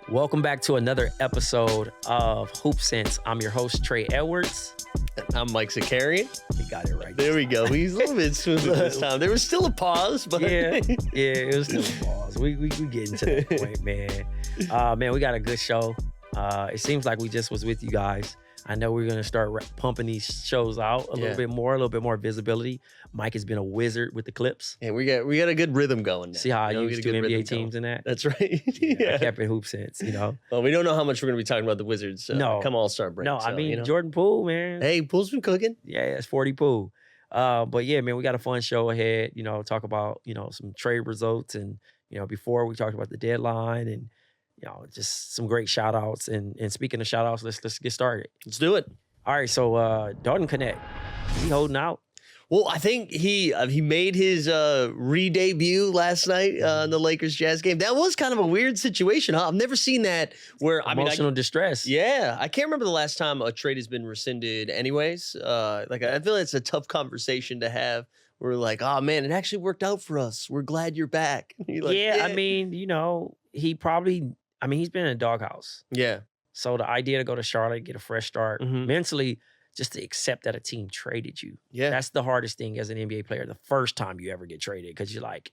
Welcome back to another episode of Hoop Sense. I'm your host, Trey Edwards. I'm Mike Zakarian. We got it right. There we go. He's a little bit smoother this time. There was still a pause, but yeah, it was still a pause. We getting to that point, man. Man, we got a good show. It seems like we just was with you guys. I know we're gonna start pumping these shows out a little bit more visibility. Mike has been a wizard with the clips. Yeah, we got a good rhythm going now. See how I used two NBA teams in that? That's right. I kept it Hoop Sense, Well, we don't know how much we're gonna be talking about the Wizards. Come All Star break. No, I mean Jordan Poole, man. Hey, Poole's been cooking. Yeah, it's 40 Poole. But yeah, man, we got a fun show ahead. Talk about some trade results, and before we talked about the deadline, and just some great shout outs. And speaking of shout outs, let's get started. Let's do it. All right, so Re-KNECHTtion, is he holding out? Well, I think he made his re-debut last night in the Lakers-Jazz game. That was kind of a weird situation, huh? I've never seen that where emotional distress. Yeah, I can't remember the last time a trade has been rescinded. Anyways, I feel like it's a tough conversation to have. We're like, oh man, it actually worked out for us. We're glad you're back. You're like, yeah, I mean, he's been in a doghouse. Yeah. So the idea to go to Charlotte, get a fresh start, mentally, just to accept that a team traded you. Yeah. That's the hardest thing as an NBA player, the first time you ever get traded, because you're like,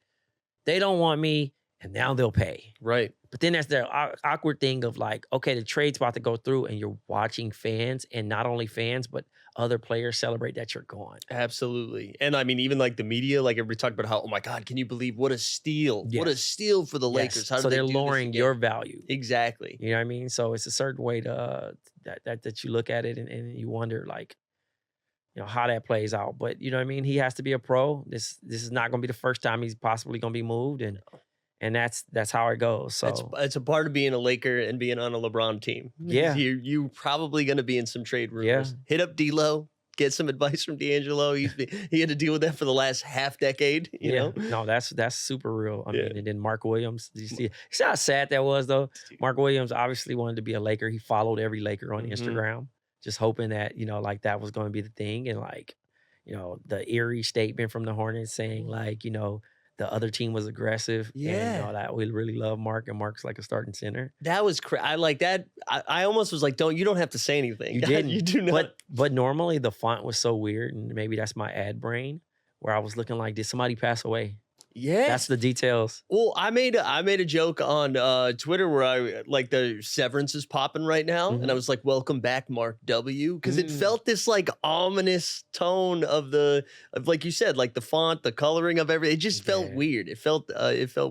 they don't want me, and now they'll pay. Right. But then that's the awkward thing of like, okay, the trade's about to go through, and you're watching fans, and not only fans, but other players celebrate that you're gone. Absolutely. And I mean, even like the media, like everybody talked about how, oh my God, can you believe what a steal? Yes. What a steal for the Lakers. How so did they're lowering your value. Exactly. You know what I mean? So it's a certain way to that you look at it and you wonder like, how that plays out. But you know what I mean? He has to be a pro. This is not going to be the first time he's possibly going to be moved. And that's how it goes. So it's a part of being a Laker and being on a LeBron team. Yeah. You're probably going to be in some trade rumors. Yeah. Hit up D-Lo. Get some advice from D'Angelo. He had to deal with that for the last half decade. You know? No, that's super real. I mean, and then Mark Williams. Did you see how sad that was though? Mark Williams obviously wanted to be a Laker. He followed every Laker on Instagram, just hoping that like that was going to be the thing. And like, the eerie statement from the Hornets saying like, the other team was aggressive. Yeah. And that we really love Mark, and Mark's like a starting center. That was I like that. I almost was like, you don't have to say anything. You didn't. You do not. But normally the font was so weird, and maybe that's my ad brain, where I was looking like, did somebody pass away? Yeah. That's the details. Well, I made a joke on Twitter where I like the Severance is popping right now. And I was like, welcome back, Mark W. Because it felt this like ominous tone of like you said, like the font, the coloring of everything. It just felt weird. It felt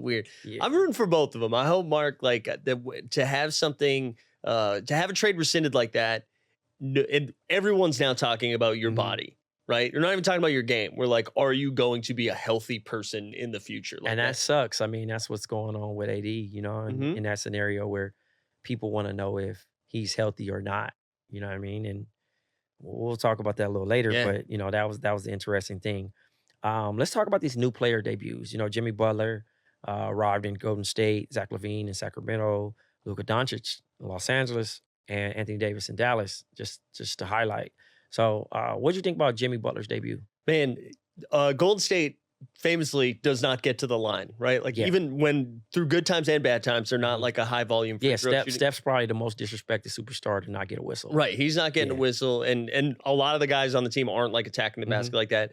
weird. Yeah. I'm rooting for both of them. I hope Mark, like to have something, to have a trade rescinded like that. And everyone's now talking about your body. Right? You're not even talking about your game. We're like, are you going to be a healthy person in the future? Like and that sucks. I mean, that's what's going on with AD, in that scenario where people want to know if he's healthy or not. You know what I mean? And we'll talk about that a little later. Yeah. But that was the interesting thing. Let's talk about these new player debuts. Jimmy Butler arrived in Golden State, Zach LaVine in Sacramento, Luka Doncic in Los Angeles, and Anthony Davis in Dallas, just to highlight. So what do you think about Jimmy Butler's debut? Man, Golden State famously does not get to the line, right? Like even when through good times and bad times, they're not like a high volume. Steph's probably the most disrespected superstar to not get a whistle. Right, he's not getting a whistle, and a lot of the guys on the team aren't like attacking the basket like that.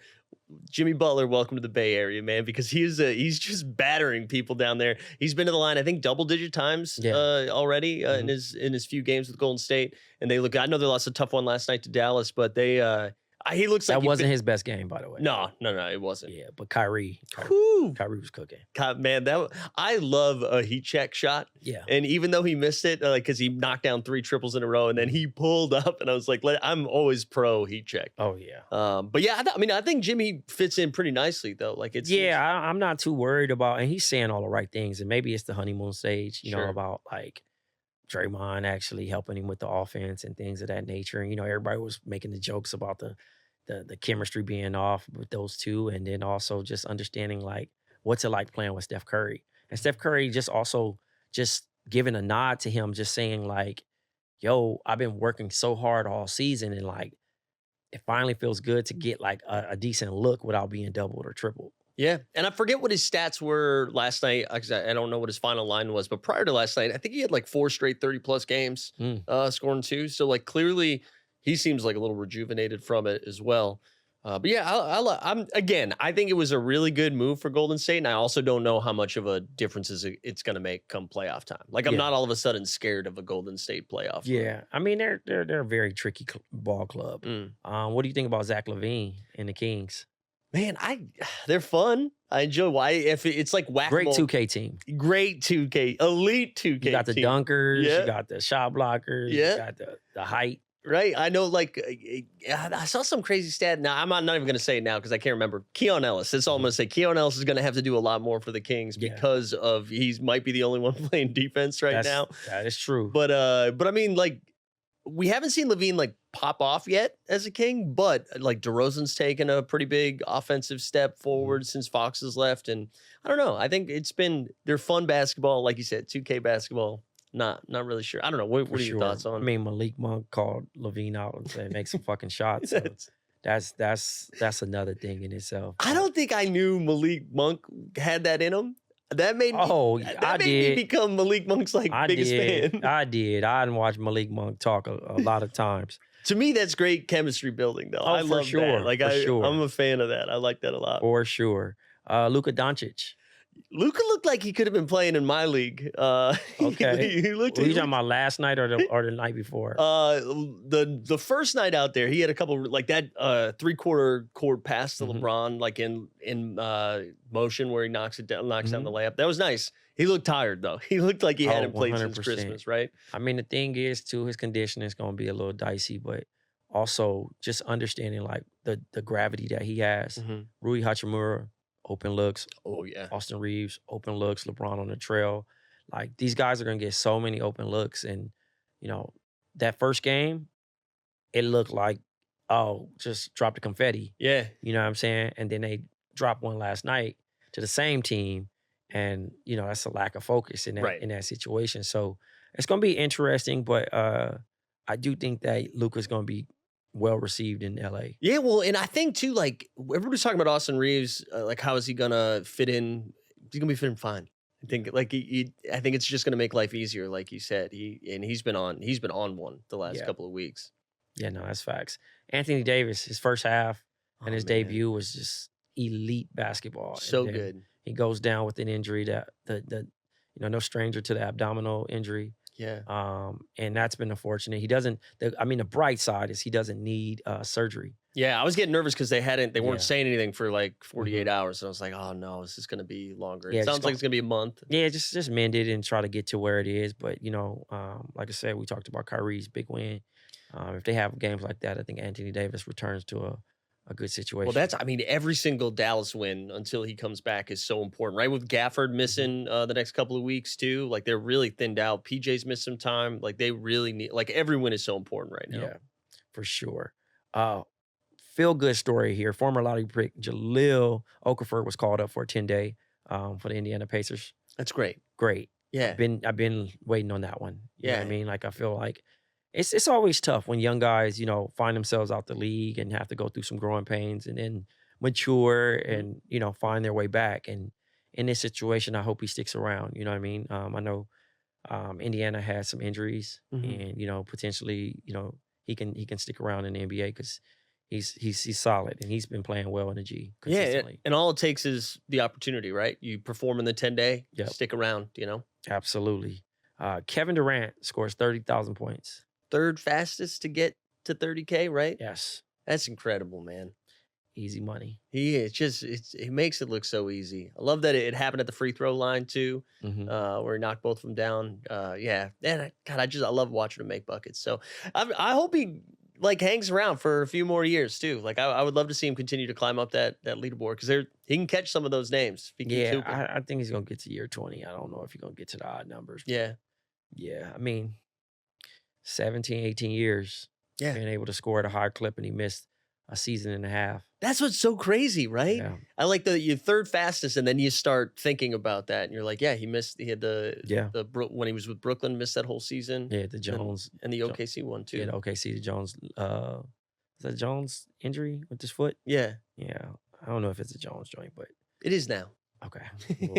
Jimmy Butler, welcome to the Bay Area, man, because he's just battering people down there. He's been to the line, I think, double-digit times already in his few games with Golden State, and they look. I know they lost a tough one last night to Dallas, but they. He looks like that wasn't his best game, by the way. No, it wasn't. Yeah, but Kyrie was cooking. Man, I love a heat check shot. Yeah, and even though he missed it, because he knocked down 3 triples in a row, and then he pulled up, and I was like, I'm always pro heat check. Oh yeah. But yeah, I think Jimmy fits in pretty nicely though. Like I'm not too worried about, and he's saying all the right things, and maybe it's the honeymoon stage, about like Draymond actually helping him with the offense and things of that nature. And everybody was making the jokes about the chemistry being off with those two, and then also just understanding like what's it like playing with Steph Curry. And Steph Curry just giving a nod to him, just saying like, yo, I've been working so hard all season, and like it finally feels good to get like a decent look without being doubled or tripled. Yeah, and I forget what his stats were last night. I don't know what his final line was, but prior to last night, I think he had like 4 straight 30-plus games, Mm. scoring 2. So, like, clearly he seems like a little rejuvenated from it as well. But yeah, I think it was a really good move for Golden State, and I also don't know how much of a difference it's going to make come playoff time. Like, I'm Yeah. not all of a sudden scared of a Golden State playoff. Yeah, I mean they're a very tricky ball club. Mm. What do you think about Zach LaVine and the Kings? Man, they're fun. I enjoy why if it's like Great whack-a-mole. 2K team. Great 2K, elite 2K. You got the team. dunkers, Yeah. you got the shot blockers, Yeah. you got the height. Right. I know, like, I saw some crazy stat. Now, I'm not even going to say it now because I can't remember. Keon Ellis. That's all I'm going to say. Keon Ellis is going to have to do a lot more for the Kings Yeah. because of might be the only one playing defense now. That is true. But I mean, like, we haven't seen Levine like pop off yet as a King, but like DeRozan's taken a pretty big offensive step forward since Fox has left. And I don't know. I think they're fun basketball. Like you said, 2K basketball. Not really sure. I don't know. What are your thoughts on? I mean, Malik Monk called Levine out and said, make some fucking shots. So that's another thing in itself. I don't think I knew Malik Monk had that in him. That made me become Malik Monk's biggest fan. I did. I didn't watch Malik Monk talk a lot of times. To me, that's great chemistry building, though. I love that. Like, I'm a fan of that. I like that a lot. For sure. Luka Doncic. Luka looked like he could have been playing in my league. Okay. he looked. Were you talking about last night or the night before? The first night out there, he had a couple like that 3/4 court pass to LeBron, like in motion where he knocks down the layup. That was nice. He looked tired though. He looked like he hadn't played since Christmas, right? I mean, the thing is, too, his condition is going to be a little dicey, but also just understanding like the gravity that he has. Rui Hachimura. Open looks. Oh, yeah. Austin Reeves, open looks. LeBron on the trail. Like, these guys are going to get so many open looks. And, that first game, it looked like, just drop the confetti. Yeah. You know what I'm saying? And then they dropped one last night to the same team. And, that's a lack of focus in that situation. So it's going to be interesting. But I do think that Luka's going to be well received in LA. Yeah, well, and I think too, like everybody's talking about Austin Reeves, like how is he gonna fit in? He's gonna be fitting fine. I think like I think it's just gonna make life easier, like you said. He's been on one the last couple of weeks. Yeah, no, that's facts. Anthony Davis, his first half and his debut was just elite basketball. So good. He goes down with an injury that no stranger to the abdominal injury. Yeah. And that's been unfortunate. The bright side is he doesn't need surgery. Yeah, I was getting nervous because they weren't saying anything for like 48 hours. And I was like, oh no, this is going to be longer. It sounds like it's going to be a month. Yeah, just mend it and try to get to where it is. But, like I said, we talked about Kyrie's big win. If they have games like that, I think Anthony Davis returns to a good situation. Well, every single Dallas win until he comes back is so important, right? With Gafford missing the next couple of weeks too, like they're really thinned out. PJ's missed some time. Like they really need, like every win is so important right now. Yeah, for sure. Feel good story here. Former lottery pick Jahlil Okafor was called up for a 10-day for the Indiana Pacers. That's great. Great. Yeah. I've been waiting on that one. You know what I mean? Like I feel like it's always tough when young guys, find themselves out the league and have to go through some growing pains and then mature and, find their way back. And in this situation, I hope he sticks around. You know what I mean? I know Indiana has some injuries and, potentially, he can stick around in the NBA because he's solid and he's been playing well in the G consistently. Yeah, and all it takes is the opportunity, right? You perform in the 10-day, stick around, Absolutely. Kevin Durant scores 30,000 points. Third fastest to get to 30K, right? Yes. That's incredible, man. Easy money. It makes it look so easy. I love that it happened at the free throw line too, where he knocked both of them down. Yeah, and I love watching him make buckets. So I hope he hangs around for a few more years too. Like I would love to see him continue to climb up that leaderboard because he can catch some of those names. If he keeps hooping. I think he's gonna get to year 20. I don't know if he's gonna get to the odd numbers. Yeah. 17, 18 years. Yeah. Being able to score at a high clip and he missed a season and a half. That's what's so crazy, right? Yeah. I like your third fastest, and then you start thinking about that, and you're like, yeah, he had when he was with Brooklyn, missed that whole season. Yeah, the Jones and the OKC one too. Yeah, the OKC, the Jones. Is that Jones injury with his foot? Yeah. I don't know if it's a Jones joint, but It is now. Okay,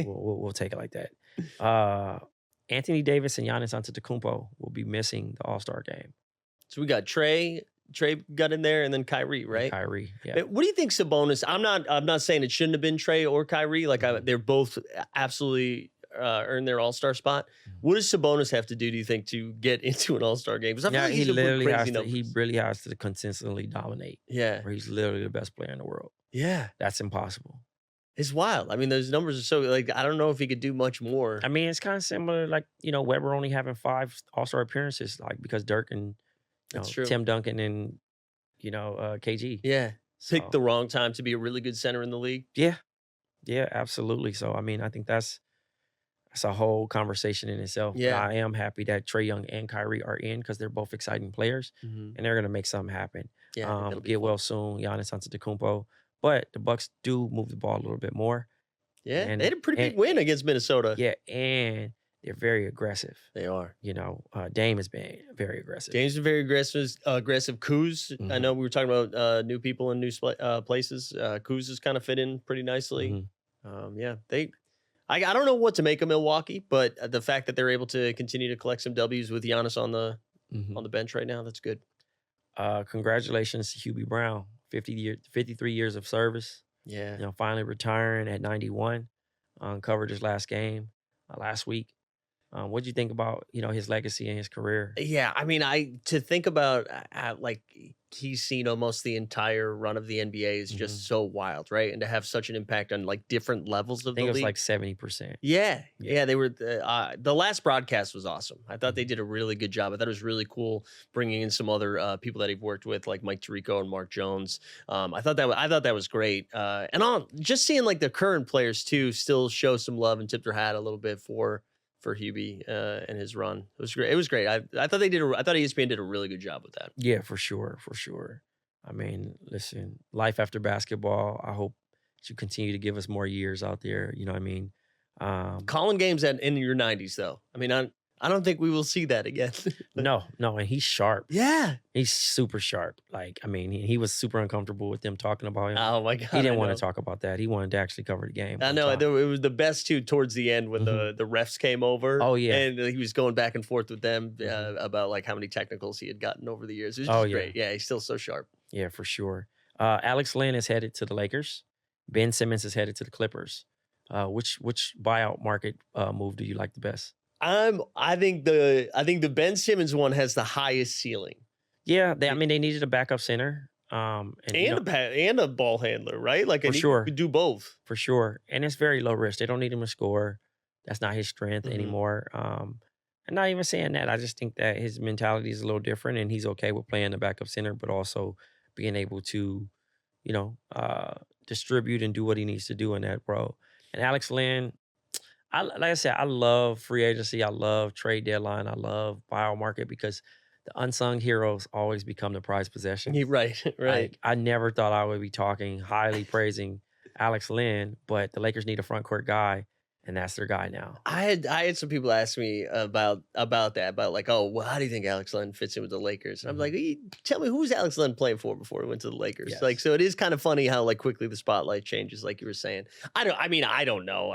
we'll take it like that. Anthony Davis and Giannis Antetokounmpo will be missing the All Star game. So we got Trey. Trey got in there, and then Kyrie, And right? Kyrie, yeah. What do you think, Sabonis? I'm not saying it shouldn't have been Trey or Kyrie. Like they're both absolutely earned their All Star spot. What does Sabonis have to do you think, to get into an All Star game? Because I feel like he he's literally crazy has to. numbers. He really has to consistently dominate. Yeah, Where he's literally the best player in the world. yeah. That's impossible. It's wild. I mean, those numbers are so like I don't know if he could do much more. I mean, it's kind of similar, like Weber only having 5 All Star appearances, like because Dirk and That's true. Tim Duncan and KG. Yeah, So, picked the wrong time to be a really good center in the league. yeah, absolutely. So I mean, I think that's a whole conversation in itself. But Yeah. I am happy that Trae Young and Kyrie are in because they're both exciting players and they're gonna make something happen. Yeah, I think that'll be Get fun. well soon, Giannis Antetokounmpo. But the Bucks do move the ball a little bit more. Yeah, And- they had a pretty big and- win against Minnesota. Yeah, and they're very aggressive. They are. Dame has been very aggressive. Dame's been very aggressive. Kuz, I Mhm. know we were talking about new people in new places. Kuz has kind of fit in pretty nicely. Mhm. Yeah, I don't know what to make of Milwaukee, but the fact that they're able to continue to collect some W's with Giannis on the Mhm. bench right now, that's good. Congratulations to Hubie Brown, 53 years of service. Yeah. Finally retiring at 91. Covered his last game last week. What do you think about his legacy and his career? Yeah, I mean, to think about like he's seen almost the entire run of the NBA is just so wild, right? And to have such an impact on like different levels I of think the it was league. like 70%. Yeah, Yeah. they were. The last broadcast was awesome. I thought they did a really good job. I thought it was really cool bringing in some other people that he've worked with, like Mike Tirico and Mark Jones. I thought that was great. And just seeing like the current players too still show some love and tip their hat a little bit for Hubie and his run. It was great. It was great. I thought I thought ESPN did a really good job with that. Yeah, for sure. I mean, listen, life after basketball. I hope you continue to give us more years out there. You know what I mean? Calling games in your 90s, though. I mean, I don't think we will see that again. No, and he's sharp. Yeah. He's super sharp. Like, I mean, he was super uncomfortable with them talking about him. Oh my God. He didn't I want know. to talk about that. He wanted to actually cover the game. I on know. top. It was the best too towards the end when the refs came over. Oh, yeah. And he was going back and forth with them about like how many technicals he had gotten over the years. It was just great. Yeah, he's still so sharp. Yeah, for sure. Alex Len is headed to the Lakers. Ben Simmons is headed to the Clippers. Which buyout market move do you like the best? I think the Ben Simmons one has the highest ceiling. Yeah, they needed a backup center. And a ball handler, right? Like For sure. could do both. for sure. And it's very low risk. They don't need him to score. That's not his strength anymore. I'm not even saying that. I just think that his mentality is a little different and he's okay with playing the backup center, but also being able to, distribute and do what he needs to do in that role. And Alex Len, like I said, I love free agency. I love trade deadline. I love buyout market because the unsung heroes always become the prized possession. Right. Like, I never thought I would be talking highly praising Alex Len, but the Lakers need a front court guy, and that's their guy now. I had some people ask me about that, about like, oh, well, how do you think Alex Len fits in with the Lakers? And I'm like, tell me, who's Alex Len playing for before he went to the Lakers? Yes. Like, so it is kind of funny how like quickly the spotlight changes, like you were saying. I don't know.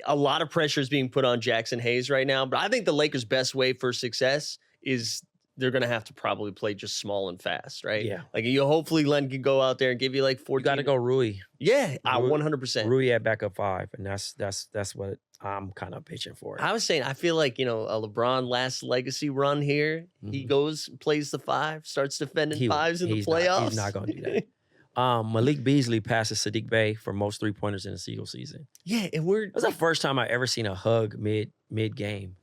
A lot of pressure is being put on Jackson Hayes right now, but I think the Lakers' best way for success is they're going to have to probably play just small and fast, right? Yeah. Like hopefully Len can go out there and give you like 14. You got to go Rui. Yeah, Rui- 100%. Rui at backup 5, and that's what I'm kind of pitching for. I was saying, I feel like, a LeBron last legacy run here, he goes, plays the 5, starts defending fives in the playoffs. He's not going to do that. Malik Beasley passes Sadiq Bey for most 3-pointers in a single season. Yeah, and It was the first time I ever seen a hug mid game,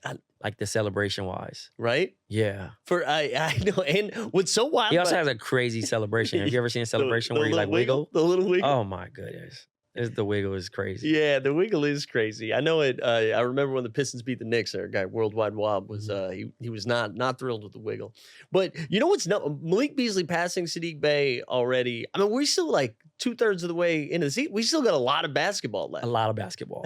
like the celebration wise. right? Yeah. I know, and what's so wild He also about- has a crazy celebration. Have you ever seen a celebration where you little like wiggle? The little wiggle. Oh my goodness. The wiggle is crazy. Yeah, the wiggle is crazy. I know it. I remember when the Pistons beat the Knicks. Our guy Worldwide Wob was he was not thrilled with the wiggle. But you know what's Malik Beasley passing Sadiq Bey already. I mean, we're still like 2/3 of the way into the season. We still got a lot of basketball left. A lot of basketball.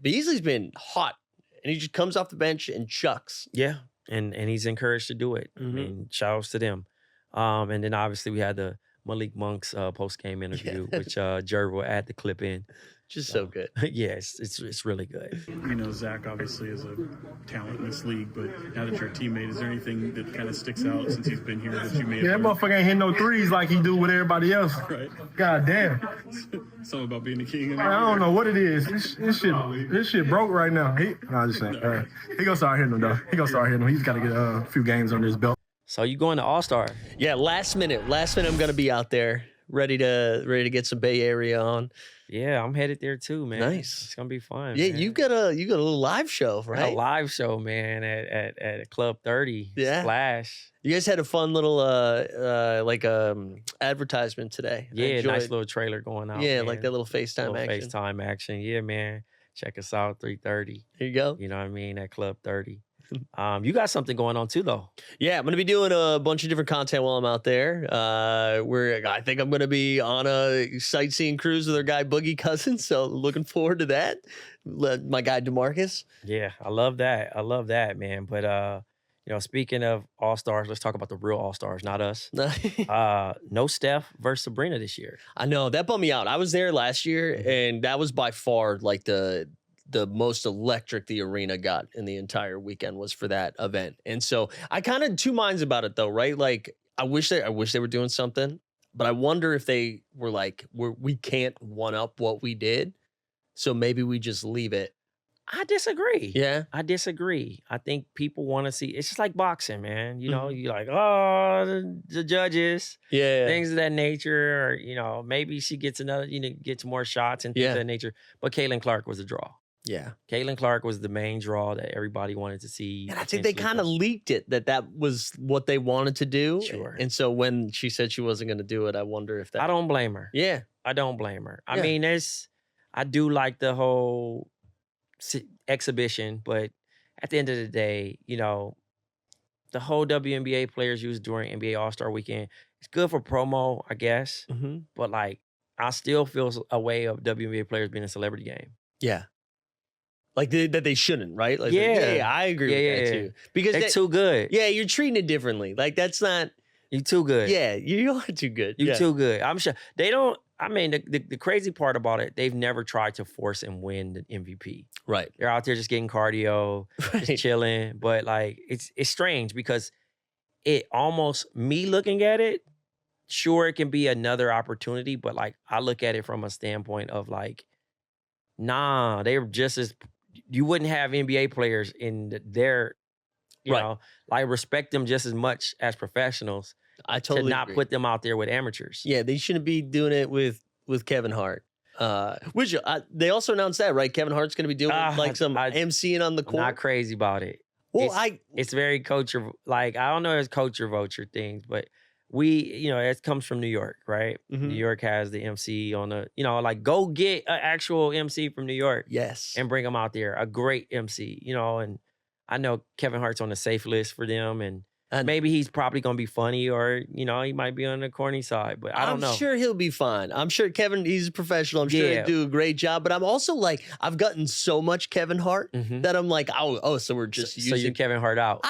Beasley's been hot, and he just comes off the bench and chucks. Yeah. And he's encouraged to do it. I mean, shout outs to them. And then obviously we had the Malik Monk's post-game interview, which Jerv will add the clip in. Just so good. Yes, it's really good. You know, Zach obviously is a talent in this league, but now that you're a teammate, is there anything that kind of sticks out since he's been here that you may have that motherfucker ain't hitting no threes like he do with everybody else. Right. God damn. Something about being the king. I don't know what it is. This shit broke right now. I'm just saying. He gonna start hitting them though. He's got to get a few games under his belt. So you going to All Star? Yeah, last minute. I'm gonna be out there, ready to get some Bay Area on. Yeah, I'm headed there too, man. Nice. It's gonna be fun. Yeah, man. you got a little live show, right? A live show, man, at Club 30. Yeah. Splash. You guys had a fun little advertisement today. Yeah, nice little trailer going out. Yeah, man. like that little FaceTime action. FaceTime action. Yeah, man. Check us out 3:30. Here you go. You know what I mean? At Club 30. You got something going on too, though. Yeah, I'm gonna be doing a bunch of different content while I'm out there. I think I'm gonna be on a sightseeing cruise with our guy Boogie Cousins, so looking forward to that. My guy DeMarcus. Yeah, I love that. Man. But you know, speaking of All Stars, let's talk about the real All Stars, not us. No Steph versus Sabrina this year. I know that bummed me out. I was there last year, and that was by far like the most electric the arena got in the entire weekend was for that event. And so I kind of two minds about it though, right? Like I wish they were doing something, but I wonder if they were like, we can't one up what we did. So maybe we just leave it. I disagree. Yeah. I disagree. I think people want to see, it's just like boxing, man. You know, you're like, oh, the judges, things of that nature, or, you know, maybe she gets gets more shots and things of that nature. But Caitlin Clark was a draw. Yeah. Caitlin Clark was the main draw that everybody wanted to see. And I think they kind of leaked it that was what they wanted to do. Sure. And so when she said she wasn't going to do it, I wonder if that. I don't blame her. Yeah. I don't blame her. I mean, I do like the whole exhibition, but at the end of the day, you know, the whole WNBA players used during NBA All Star Weekend, it's good for promo, I guess. But like, I still feel a way of WNBA players being a celebrity game. Yeah. Like that they shouldn't, right? Like, yeah, I agree with that too. Because they're too good. Yeah, you're treating it differently. Like that's not. You're too good. Yeah, you are too good. You're too good. I'm sure they don't. I mean, the crazy part about it, they've never tried to force and win the MVP. Right. They're out there just getting cardio, just chilling. But like, it's strange because it almost, me looking at it, sure, it can be another opportunity. But like, I look at it from a standpoint of like, nah, they're just as, you wouldn't have NBA players in their, you know, like respect them just as much as professionals. I totally to not agree. put them out there with amateurs. Yeah, they shouldn't be doing it with Kevin Hart. Which they also announced that, right? Kevin Hart's going to be doing like some MCing on the court. Not crazy about it. Well, it's very culture. Like I don't know, it's culture vulture things, but it comes from New York, right? New York has the MC on the, like go get an actual MC from New York. Yes. And bring them out there. A great MC, and I know Kevin Hart's on the safe list for them, and maybe he's probably going to be funny, or, he might be on the corny side, but I don't know. I'm sure he'll be fine. I'm sure Kevin, he's a professional. I'm sure he'll do a great job, but I'm also like, I've gotten so much Kevin Hart that I'm like, so we're just using. So you're Kevin Hart out.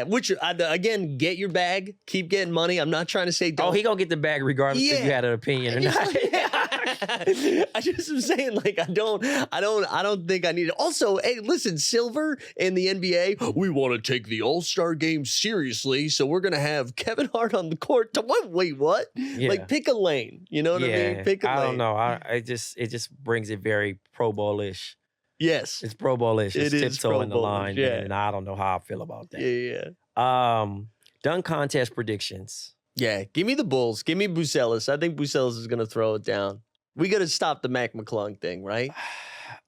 Which, again, get your bag, keep getting money. I'm not trying to say don't. Oh, he going to get the bag regardless if you had an opinion or not. I just am saying, like, I don't think I need it. Also, hey, listen, Silver in the NBA, we want to take the All-Star game seriously, so we're gonna have Kevin Hart on the court. Wait, what? Yeah. Like, pick a lane. You know what I mean? Pick a lane. I don't know. It just brings it very Pro Bowl-ish. Yes, it's Pro Bowl-ish. It's tiptoeing the line, yeah. And I don't know how I feel about that. Yeah. Dunk contest predictions. Yeah, give me the Bulls. Give me Bucelis. I think Bucelis is gonna throw it down. We got to stop the Mac McClung thing, right?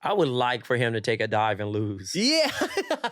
I would like for him to take a dive and lose. Yeah.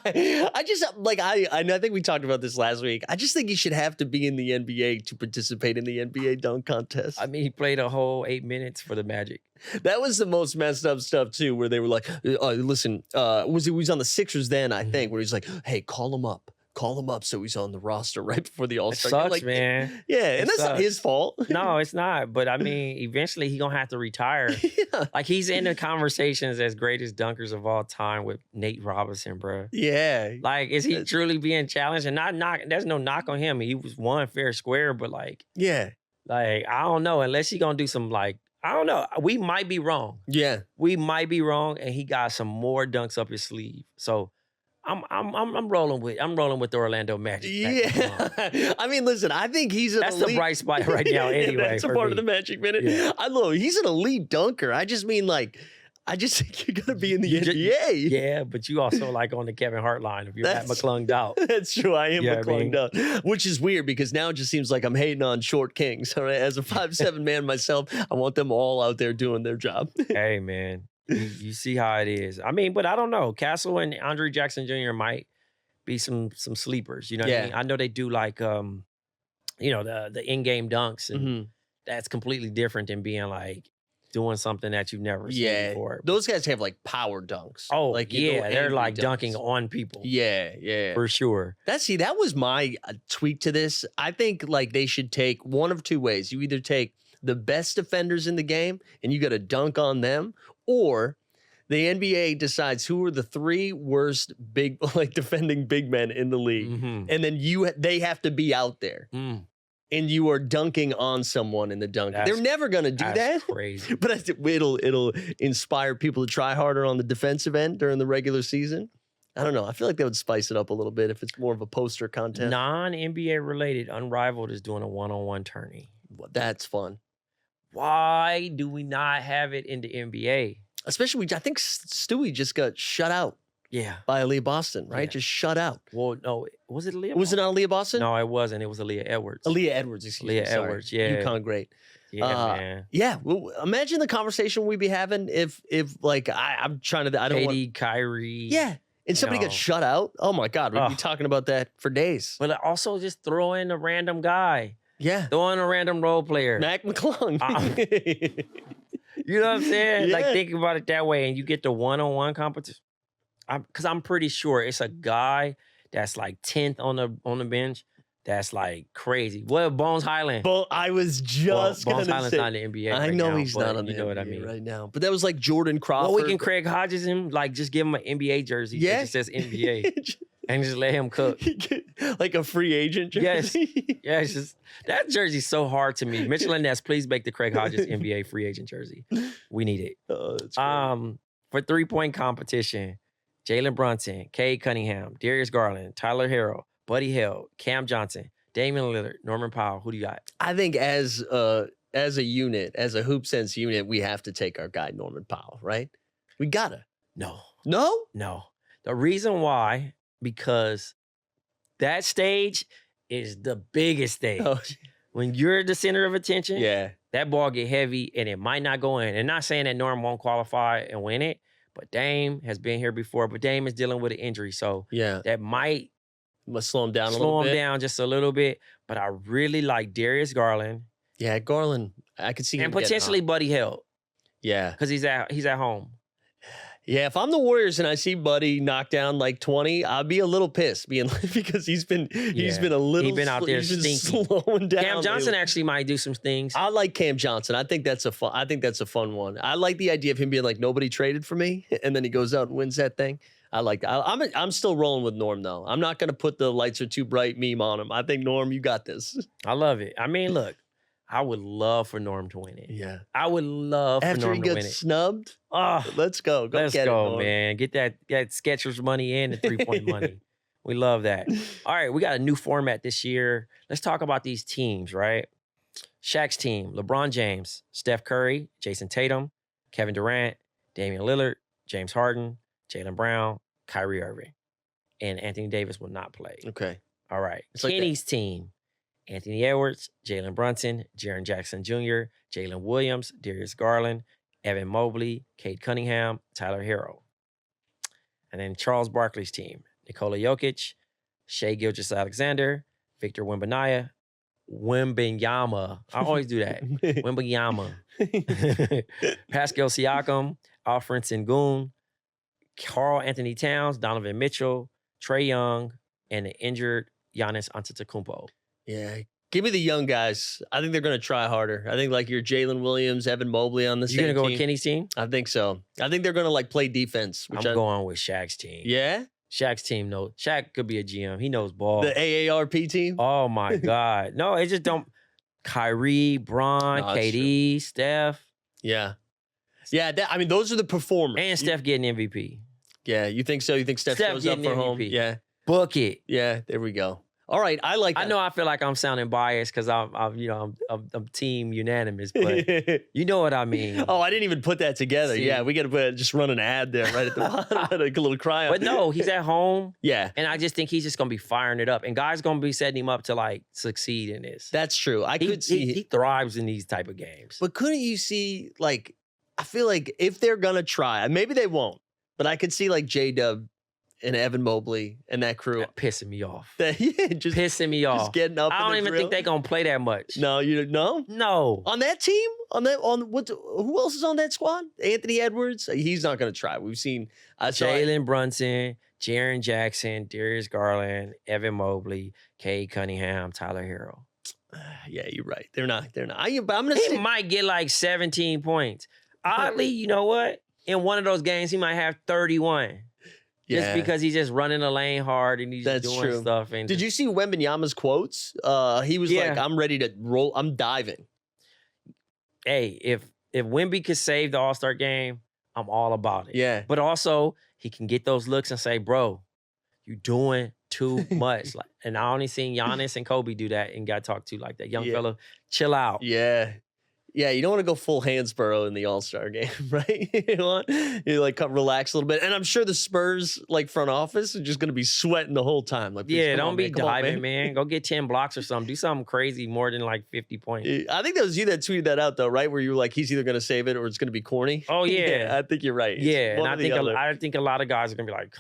I think we talked about this last week. I just think he should have to be in the NBA to participate in the NBA dunk contest. I mean, he played a whole 8 minutes for the Magic. That was the most messed up stuff, too, where they were like, listen, he was on the Sixers then, I think, where he's like, hey, call him up. Call him up so he's on the roster right before the All-Star game. Sucks, like, man. Yeah, and that's not his fault. No, it's not. But I mean, eventually he's going to have to retire. Yeah. Like he's in the conversations as greatest dunkers of all time with Nate Robinson, bro. Yeah. Like, is he truly being challenged? And there's no knock on him. He was won fair square, but like, yeah. Like, I don't know, unless he gonna do some like, I don't know. We might be wrong. Yeah. We might be wrong, and he got some more dunks up his sleeve. So I'm rolling with the Orlando Magic. Yeah. I mean, listen, I think he's an That's elite. the bright spot right now anyway. That's a for part me. of the Magic Minute. Yeah. I love he's an elite dunker. I just mean like I just think you're gonna be in the NBA. Yeah, but you also like on the Kevin Hart line if you're Matt McClunged out. That's true. I am Yeah, McClunged out, which is weird because now it just seems like I'm hating on short kings. All right, as a 5'7" man myself, I want them all out there doing their job. Hey man, you see how it is. I mean, but I don't know. Castle and Andre Jackson Jr. might be some sleepers. You know what I mean? I know they do like the in-game dunks, and that's completely different than being like doing something that you've never seen before. Those guys have like power dunks. Oh, like they're like dunking on people. Yeah, for sure. That was my tweak to this. I think like they should take one of two ways. You either take the best defenders in the game and you got to dunk on them, or the NBA decides who are the 3 worst defending big men in the league, and then they have to be out there. And you are dunking on someone in the dunk. They're never going to do that. Crazy. But it'll inspire people to try harder on the defensive end during the regular season. I don't know. I feel like that would spice it up a little bit if it's more of a poster contest. Non-NBA related, Unrivaled is doing a one-on-one tourney. Well, that's fun. Why do we not have it in the NBA? Especially, I think Stewie just got shut out. Yeah. By Aaliyah Boston, right? Yeah. Just shut out. Well, no, was it Aaliyah? Was it not Aaliyah Boston? No, it wasn't. It was Aaliyah Edwards. Aaliyah Edwards, excuse me. Aaliyah Edwards, yeah. UConn great. Yeah, man. Yeah. Well, imagine the conversation we'd be having if like I'm trying to, I don't KD, want. Kyrie. Yeah. And somebody got shut out. Oh my God. We'd be talking about that for days. But also just throw in a random guy. Yeah. Throw in a random role player. Mac McClung. You know what I'm saying? Yeah. Like, think about it that way, and you get the one-on-one competition. Because I'm pretty sure it's a guy that's like 10th on the bench. That's like crazy. Well, Bones Highland. Well, I was just Bones gonna Highland's say. not in the NBA. I know now, he's not on the you know NBA what I mean right now. But that was like Jordan Crawford. Well, we can Craig Hodges him, like just give him an NBA jersey that just says NBA and just let him cook. Like a free agent jersey. Yeah, it's just that jersey's so hard to me. Mitchell and Ness, please make the Craig Hodges NBA free agent jersey. We need it. Oh, that's great. For 3-point competition, Jalen Brunson, Cade Cunningham, Darius Garland, Tyler Hero, Buddy Hield, Cam Johnson, Damian Lillard, Norman Powell. Who do you got? I think as a unit, as a Hoop Sense unit, we have to take our guy Norman Powell, right? We gotta. No. No? The reason why, because that stage is the biggest stage. Oh, When you're the center of attention, yeah. that ball get heavy and it might not go in. And not saying that Norm won't qualify and win it, but Dame has been here before. But Dame is dealing with an injury, so Yeah. that might Must slow him down a slow little him bit. down just a little bit. But I really like Darius Garland Yeah, Garland. I could see him and getting potentially hot. Buddy Hield Yeah. because he's at home. Yeah, if I'm the Warriors and I see Buddy knock down like 20, I'll be a little pissed because he's been a little He's been out there he's been stinky. slowing down. Cam Johnson lately. actually might do some things. I like Cam Johnson. I think that's a fun one. I like the idea of him being like nobody traded for me, and then he goes out and wins that thing. I like that. I'm still rolling with Norm though. I'm not gonna put the lights are too bright meme on him. I think Norm, you got this. I love it. I mean, look, I would love for Norm to win it. Yeah. I would love for After Norm he to win gets it. snubbed, Oh, let's go. let's Get go, it, Norm. man. Get that Skechers money and the 3-point money. We love that. All right, we got a new format this year. Let's talk about these teams, right? Shaq's team, LeBron James, Steph Curry, Jason Tatum, Kevin Durant, Damian Lillard, James Harden, Jaylen Brown, Kyrie Irving. And Anthony Davis will not play. Okay. All right. It's like that. Kenny's team, Anthony Edwards, Jalen Brunson, Jaren Jackson Jr., Jalen Williams, Darius Garland, Evan Mobley, Cade Cunningham, Tyler Hero. And then Charles Barkley's team, Nikola Jokic, Shai Gilgeous-Alexander, Victor Wembanyama. I always do that. Wembanyama. Pascal Siakam, Alfred Sengun, Karl Anthony Towns, Donovan Mitchell, Trae Young, and the injured Giannis Antetokounmpo. Yeah. Give me the young guys. I think they're going to try harder. I think like your Jalen Williams, Evan Mobley on the You same gonna go team. with Kenny's team? I think so. I think they're going to like play defense. I'm going with Shaq's team. Yeah? Shaq's team knows. Shaq could be a GM. He knows ball. The AARP team? Oh my God. No, it just don't. Kyrie, Bron, No, that's true. KD, Steph. Yeah. Yeah, I mean, those are the performers. And Steph getting MVP. Yeah, you think so? You think Steph shows up getting for home? MVP. Yeah. Book it. Yeah, there we go. All right, I like that. I know I feel like I'm sounding biased because I'm team unanimous, but you know what I mean. Oh, I didn't even put that together. See? Yeah, we got to just run an ad there right at the bottom, a little cry. But no, he's at home. Yeah. And I just think he's just going to be firing it up. And guys going to be setting him up to like succeed in this. That's true. I could see. He thrives in these type of games. But couldn't you see, like, I feel like if they're going to try, maybe they won't, but I could see like J-Dub and Evan Mobley and that crew. Pissing me off. Just pissing me off. Just getting up. I don't even think they're going to play that much. No, no? No. On that team? Who else is on that squad? Anthony Edwards? He's not going to try. We've seen Jalen Brunson, Jaren Jackson, Darius Garland, Evan Mobley, Cade Cunningham, Tyler Hero. Yeah, you're right. They're not. But I'm going to say. He might get like 17 points. Oddly, you know what? In one of those games, he might have 31. Just because he's just running the lane hard and he's doing stuff. And did you see Wembanyama's quotes? He was like, "I'm ready to roll. I'm diving." Hey, if Wemby could save the All-Star game, I'm all about it. Yeah. But also, he can get those looks and say, "Bro, you doing too much." And I only seen Giannis and Kobe do that and got talked to like that. Young fella, chill out. Yeah. Yeah, you don't want to go full Hansborough in the All-Star game, right? You like relax a little bit. And I'm sure the Spurs like front office are just going to be sweating the whole time. Like, don't be diving, man. Go get 10 blocks or something. Do something crazy more than like 50 points. I think that was you that tweeted that out though, right? Where you were like, he's either going to save it or it's going to be corny. Oh yeah. I think you're right. Yeah, and I think a lot of guys are going to be like,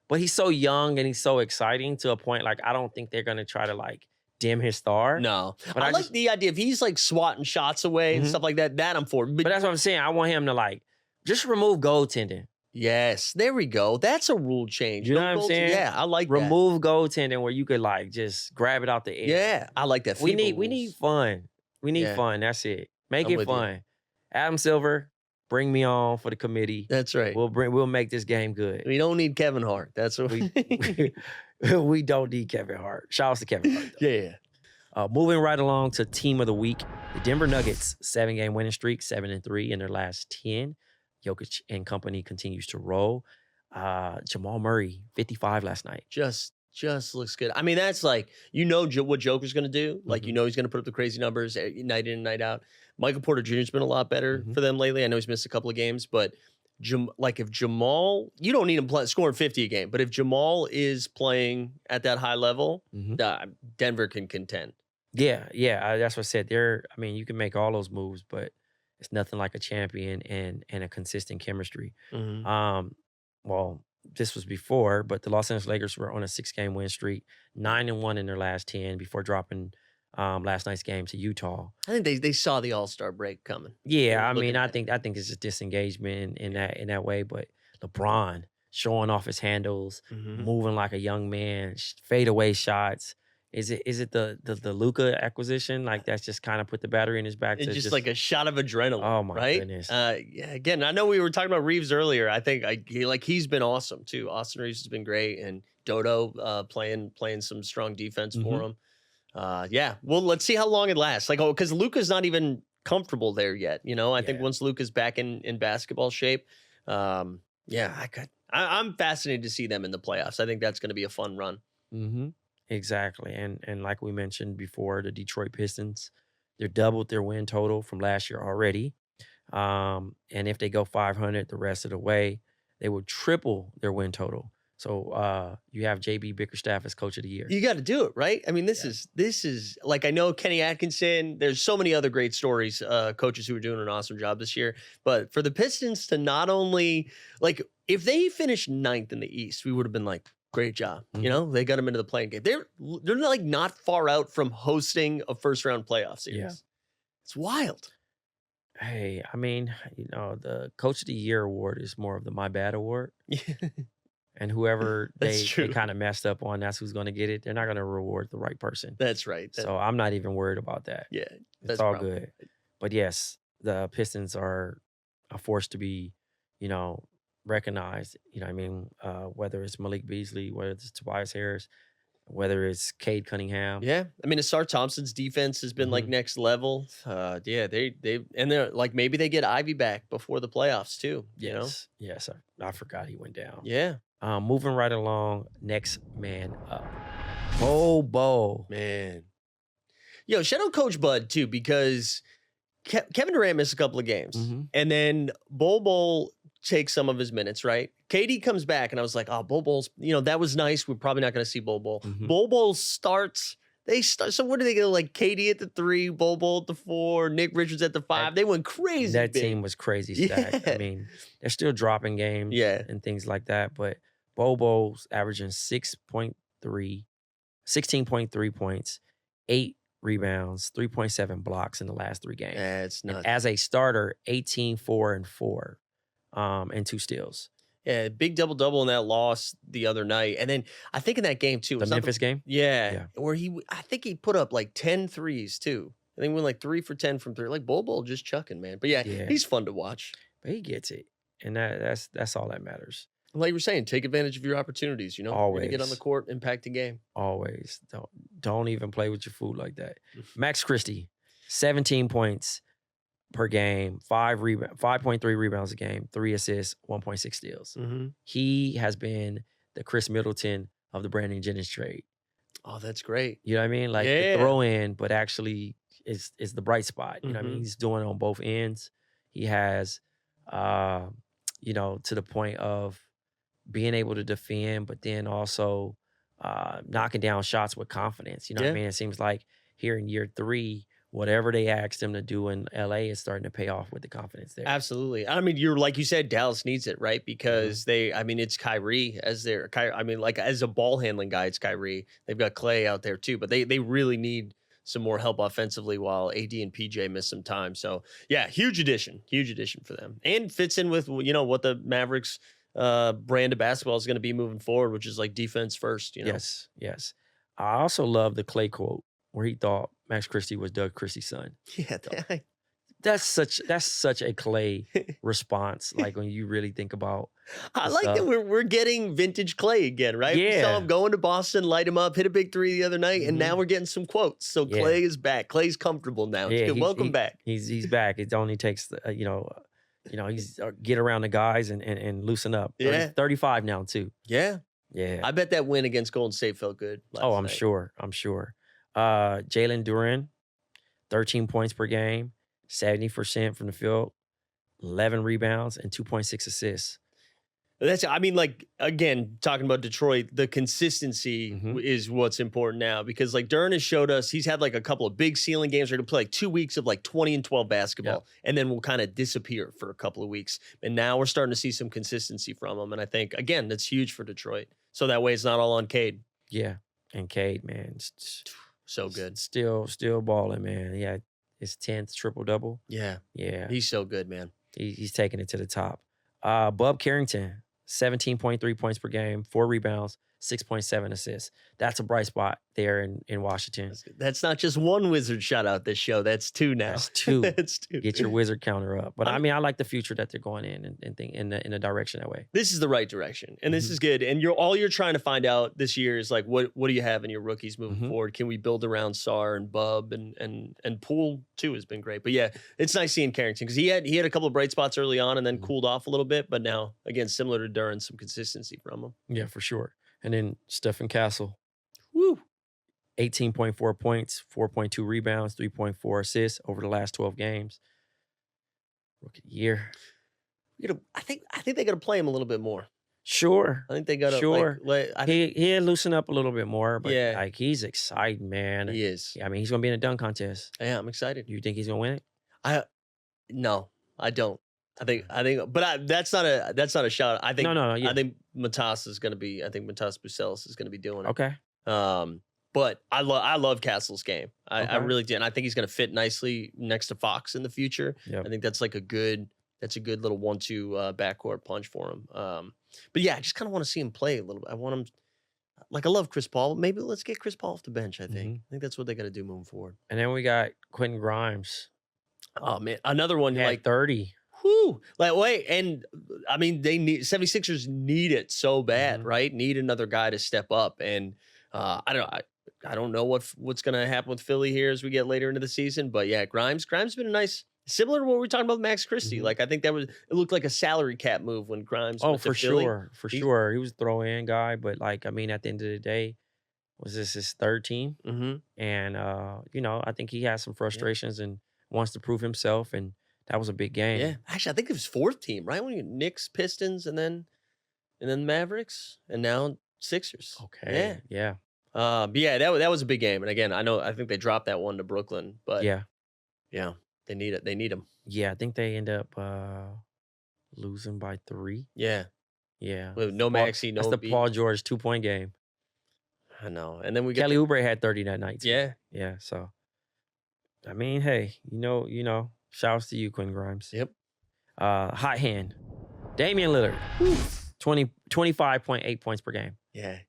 but he's so young and he's so exciting to a point like I don't think they're going to try to like dim his star. No. But I like the idea if he's like swatting shots away and stuff like that, that I'm for. But that's what I'm saying. I want him to like just remove goaltending. Yes, there we go. That's a rule change. You know what I'm saying? Yeah, I like remove goaltending where you could like just grab it out the air. Yeah, I like that. We need fun. We need fun. That's it. Make it fun. Adam Silver, bring me on for the committee. That's right. We'll make this game good. We don't need Kevin Hart. That's what we don't need Kevin Hart. Shout out to Kevin Hart. Though. Yeah. Moving right along to Team of the Week, the Denver Nuggets, 7-game winning streak, 7-3 in their last 10. Jokic and company continues to roll. Jamal Murray, 55 last night. Just looks good. I mean, that's like, what Joker's going to do. Like, he's going to put up the crazy numbers night in and night out. Michael Porter Jr. has been a lot better for them lately. I know he's missed a couple of games, but if Jamal, you don't need him scoring 50 a game, but if Jamal is playing at that high level, Denver can contend. Yeah, that's what I said. You can make all those moves, but it's nothing like a champion and a consistent chemistry. Well, this was before, but the Los Angeles Lakers were on a 6-game win streak, 9-1 in their last 10 before dropping last night's game to Utah. I think they saw the All-Star break coming. Yeah, I think it's a disengagement in that way. But LeBron showing off his handles, moving like a young man, fadeaway shots. Is it the Luka acquisition? Like that's just kind of put the battery in his back. It's just like a shot of adrenaline. Oh my goodness! Again, I know we were talking about Reeves earlier. I think he's been awesome too. Austin Reeves has been great, and Dodo playing some strong defense for him. Well, let's see how long it lasts. Because Luka's not even comfortable there yet. I think once Luka's back in basketball shape, I'm fascinated to see them in the playoffs. I think that's going to be a fun run. Exactly. And like we mentioned before, the Detroit Pistons, they're doubled their win total from last year already. And if they go 500 the rest of the way, they will triple their win total. So you have JB Bickerstaff as coach of the year. You got to do it, right? I mean, this is like, I know Kenny Atkinson, there's so many other great stories, coaches who are doing an awesome job this year. But for the Pistons to not only, if they finished 9th in the East, we would have been like, great job. They got them into the playing game. They're like not far out from hosting a first-round playoff series. Yeah. It's wild. Hey, the coach of the year award is more of the my bad award. And whoever they kind of messed up on, that's who's going to get it. They're not going to reward the right person. That's right. So I'm not even worried about that. Yeah. It's all good. But yes, the Pistons are a force to be, recognized. Whether it's Malik Beasley, whether it's Tobias Harris, whether it's Cade Cunningham. Yeah, I mean, Asar Thompson's defense has been like next level. Yeah, they're like maybe they get Ivy back before the playoffs too. You know? Yes. I forgot he went down. Yeah, Moving right along, next man up. Bobo. man. Yo, shout out Coach Bud too, because Kevin Durant missed a couple of games, and then Bol takes some of his minutes, right? KD comes back, and I was like, oh, Bol's, that was nice. We're probably not going to see Bol. Bol starts. They start. So what do they go? Like KD at the 3, Bol at the 4, Nick Richards at the 5. They went crazy. That team was crazy stacked. I mean, they're still dropping games and things like that, but Bobo's averaging 16.3 points, 8 rebounds, 3.7 blocks in the last 3 games. Yeah, it's nuts. And as a starter, 18, 4, and 4, and 2 steals. Yeah, big double-double in that loss the other night. And then I think in that game too. The Memphis game? Yeah. Where I think he put up like 10 threes too. I think we went like 3 for 10 from 3. Like Bol just chucking, man. But yeah, he's fun to watch. But he gets it. And that's all that matters. Like you were saying, take advantage of your opportunities, Always. You're gonna get on the court, impact the game. Always. Don't even play with your food like that. Max Christie, 17 points per game, 5.3 rebounds a game, 3 assists, 1.6 steals. He has been the Chris Middleton of the Brandon Jennings trade. Oh, that's great. You know what I mean? Like the throw in, but actually is the bright spot. You know what I mean? He's doing it on both ends. He has to the point of being able to defend, but then also knocking down shots with confidence. You know what I mean? It seems like here in year 3, whatever they asked him to do in LA is starting to pay off with the confidence there. Absolutely. I mean, like you said, Dallas needs it, right? Because it's Kyrie as as a ball handling guy, it's Kyrie. They've got Clay out there too, but they really need some more help offensively while AD and PJ miss some time. So yeah, huge addition for them, and fits in with what the Mavericks brand of basketball is going to be moving forward, which is like defense first. Yes. I also love the Clay quote where he thought Max Christie was Doug Christie's son. Yeah, that's such a Clay response. Like when you really think about, I like that we're getting vintage Clay again, right? Yeah. We saw him going to Boston, light him up, hit a big 3 the other night, and now we're getting some quotes. So Clay is back. Clay's comfortable now. It's good. Welcome back. He's back. It only takes he's get around the guys and loosen up. Yeah. 35 now too. Yeah. I bet that win against Golden State felt good. I'm sure. Jalen Duren, 13 points per game, 70% from the field, 11 rebounds, and 2.6 assists. Again, talking about Detroit, the consistency is what's important now, because like Duren has showed us he's had like a couple of big ceiling games where he'll play like 2 weeks of like 20 and 12 basketball, and then we'll kind of disappear for a couple of weeks. And now we're starting to see some consistency from him. And I think, again, that's huge for Detroit. So that way it's not all on Cade. Yeah. And Cade, man. So good. Still balling, man. Yeah. His 10th triple-double. Yeah. Yeah. He's so good, man. He's taking it to the top. Bub Carrington, 17.3 points per game, 4 rebounds, 6.7 assists. That's a bright spot there in Washington. That's not just one Wizard shout out this show. That's 2 now. That's 2. That's 2. Get your Wizard counter up. But I mean, I like the future that they're going in a direction that way. This is the right direction, and this is good. And you're trying to find out this year is like, what do you have in your rookies moving forward? Can we build around Sar and Bub and Poole too has been great. But yeah, it's nice seeing Carrington because he had a couple of bright spots early on and then cooled off a little bit. But now again, similar to Duren, some consistency from him. Yeah, for sure. And then Stephen Castle. Woo. 18.4 points, 4.2 rebounds, 3.4 assists over the last 12 games. Rookie of the year. I think they got to play him a little bit more. Sure. I think they got to. Sure. He'll loosen up a little bit more, but like he's exciting, man. He is. I mean, he's gonna be in a dunk contest. Yeah, I'm excited. You think he's gonna win it? No, I don't. I think, but that's not a shot. I think no. Yeah. I think Matas is going to be. I think Matas Bucelis is going to be doing it. Okay. But I love Castle's game. I really did. And I think he's going to fit nicely next to Fox in the future. Yep. I think that's like a good little 1-2 backcourt punch for him. But yeah, I just kind of want to see him play a little bit. I want him. Like I love Chris Paul. Maybe let's get Chris Paul off the bench. I think that's what they got to do moving forward. And then we got Quentin Grimes. Oh man, another one like 30. Whoo! Like wait, and I mean 76ers need it so bad, right? Need another guy to step up, and I don't know what's gonna happen with Philly here as we get later into the season, but yeah, Grimes been a nice similar to what we were talking about with Max Christie. Mhm. Like I think it looked like a salary cap move when Grimes Oh, went to for Philly. sure, for He's sure. He was a throw-in guy, but, like, I mean, at the end of the day, was this his 3rd team? hmm And, I think he has some yeah. frustrations and wants to prove himself, and that was a big game. Yeah. Actually, I think it was 4th team, right? When you Knicks, Pistons, and then Mavericks, and now Sixers. Yeah. Okay, yeah, But yeah, that was a big game. And again, I think they dropped that one to Brooklyn, but yeah, yeah, they need it. They need them. yeah, I think they end up, losing by 3. Yeah. Yeah. With no Paul Maxey, That's no the B. Paul George 2-point game. I know. And then we get Kelly Oubre had 30 that night too. yeah. Yeah, so, I mean, hey, shouts to you, Quinn Grimes. Yep. Hot hand. Damian Lillard, 25.8 points per game. Yeah.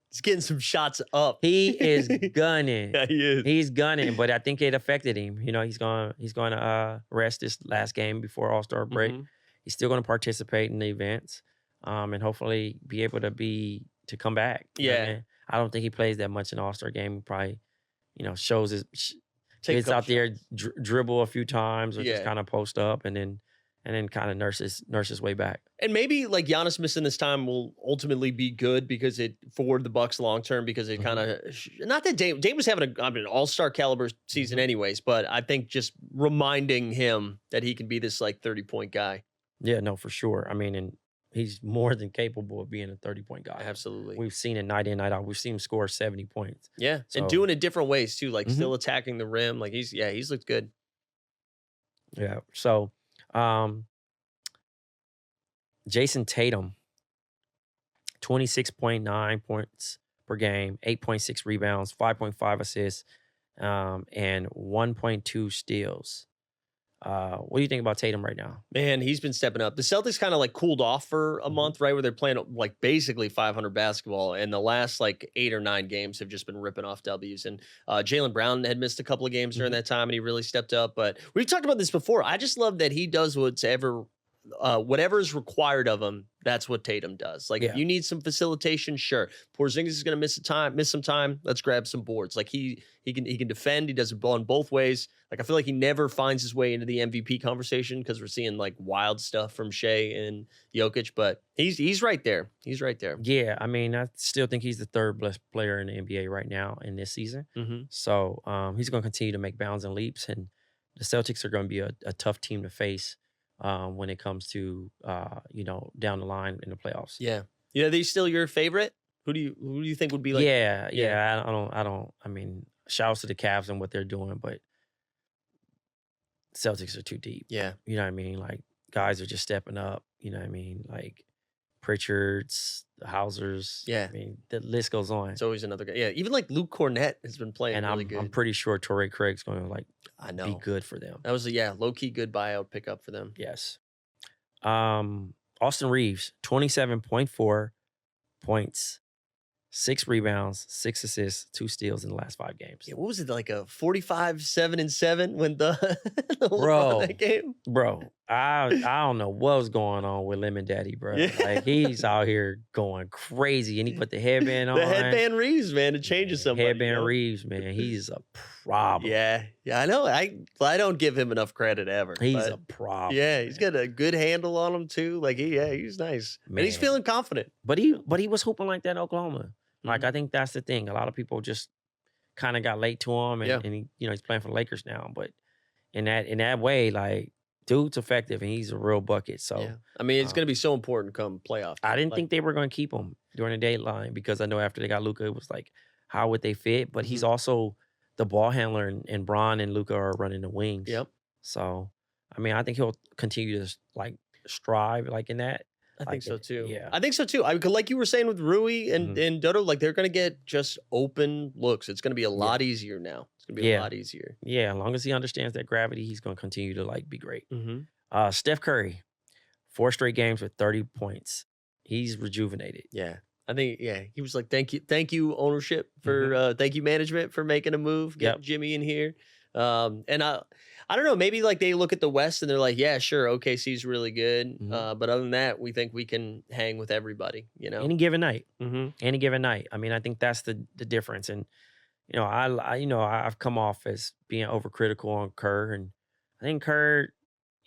He's getting some shots up. He is gunning. Yeah, he is. He's gunning, but I think it affected him. He's going to rest this last game before All-Star break. Mhm. He's still going to participate in the events, and hopefully be able to come back. You know what I Yeah. mean? I don't think he plays that much in the All-Star game. He probably, shows his Take a gets couple out there, shots. dribble a few times, or just Yeah. kind of post up, and then kind of nurse his way back. And maybe like Giannis missing this time will ultimately be good because it for the Bucks long term because it kind of not that Dame was having an all-star caliber season anyways, but I think just reminding him that he can be this like 30-point guy. Yeah, no, for sure. I mean, and he's more than capable of being a 30-point guy. Absolutely. We've seen it night in, night out. We've seen him score 70 points. Yeah. So- And doing it different ways too, like Mhm. still attacking the rim. Like he's looked good. Yeah. So, Jason Tatum, 26.9 points per game, 8.6 rebounds, 5.5 assists, and 1.2 steals. What do you think about Tatum right now? Man, he's been stepping up. The Celtics kind of like cooled off for a month, right? Where they're playing like basically 500 basketball. And the last like 8 or 9 games have just been ripping off W's. And Jaylen Brown had missed a couple of games during that time and he really stepped up. But we've talked about this before. I just love that he does whatever is required of him. That's what Tatum does. Like if Yeah. you need some facilitation, sure. Porzingis is going to miss some time. Let's grab some boards. Like he can defend. He does it on both ways. Like I feel like he never finds his way into the MVP conversation because we're seeing like wild stuff from Shea and Jokic, but he's right there. He's right there. Yeah, I mean, I still think he's the 3rd best player in the NBA right now in this season. Mm-hmm. So he's going to continue to make bounds and leaps, and the Celtics are going to be a tough team to face when it comes to down the line in the playoffs. Yeah. Yeah. Are they still your favorite? Who do you think would be like? Yeah. I mean, shouts to the Cavs and what they're doing, but Celtics are too deep. Yeah. You know what I mean? Like guys are just stepping up. You know what I mean? Like Pritchard's, the Hausers. Yeah. I mean, the list goes on. It's always another guy. Yeah. Even like Luke Cornett has been playing And really I'm good. pretty sure Torrey Craig's going to I know. be good for them. That was a low key good buyout pickup for them. Yes. Austin Reeves, 27.4 points, 6 rebounds, 6 assists, 2 steals in the last 5 games. Yeah, what was it like a 45-7-7 when the Bro. that game? Bro, I don't know what was going on with Lemon Daddy, bro. Yeah. Like he's out here going crazy, and he put the headband on. The headband Reeves, man, it changes somebody. Headband Reeves, man, he's a problem. Yeah, I know. I don't give him enough credit ever. He's but a problem. yeah, he's got a good handle on him too. Like he's nice, and he's Man. feeling confident. But he was hooping like that in Oklahoma. Like Mhm. I think that's the thing. A lot of people just kind of got late to him, and, Yeah. and he, he's playing for the Lakers now. But in that way, like dude's effective and he's a real bucket. So Yeah, I mean it's going to be so important come playoff. I didn't Like, think they were going to keep him during the deadline because I know after they got Luka, it was like, how would they fit? But he's also the ball handler, and Bron and Luka are running the wings. Yep, So I mean, I think he'll continue to like strive like in that. I think so too. Yeah. I think so too. I mean, like you were saying with Rui and Dodo, like they're going to get just open looks. It's going to be a lot easier now. It's going to be a lot easier. Yeah, as long as he understands that gravity, he's going to continue to like be great. Mm-hmm. Steph Curry, 4 straight games with 30 points. He's rejuvenated. Yeah. I think, he was like, thank you ownership for, thank you management for making a move, getting Jimmy in here. And I don't know, maybe like they look at the West and they're like, yeah, sure, OKC's really good. But other than that, we think we can hang with everybody, you know? Any given night. Mm-hmm. Any given night. I mean, I think that's the difference. And, you know, I've come off as being overcritical on Kerr, and I think Kerr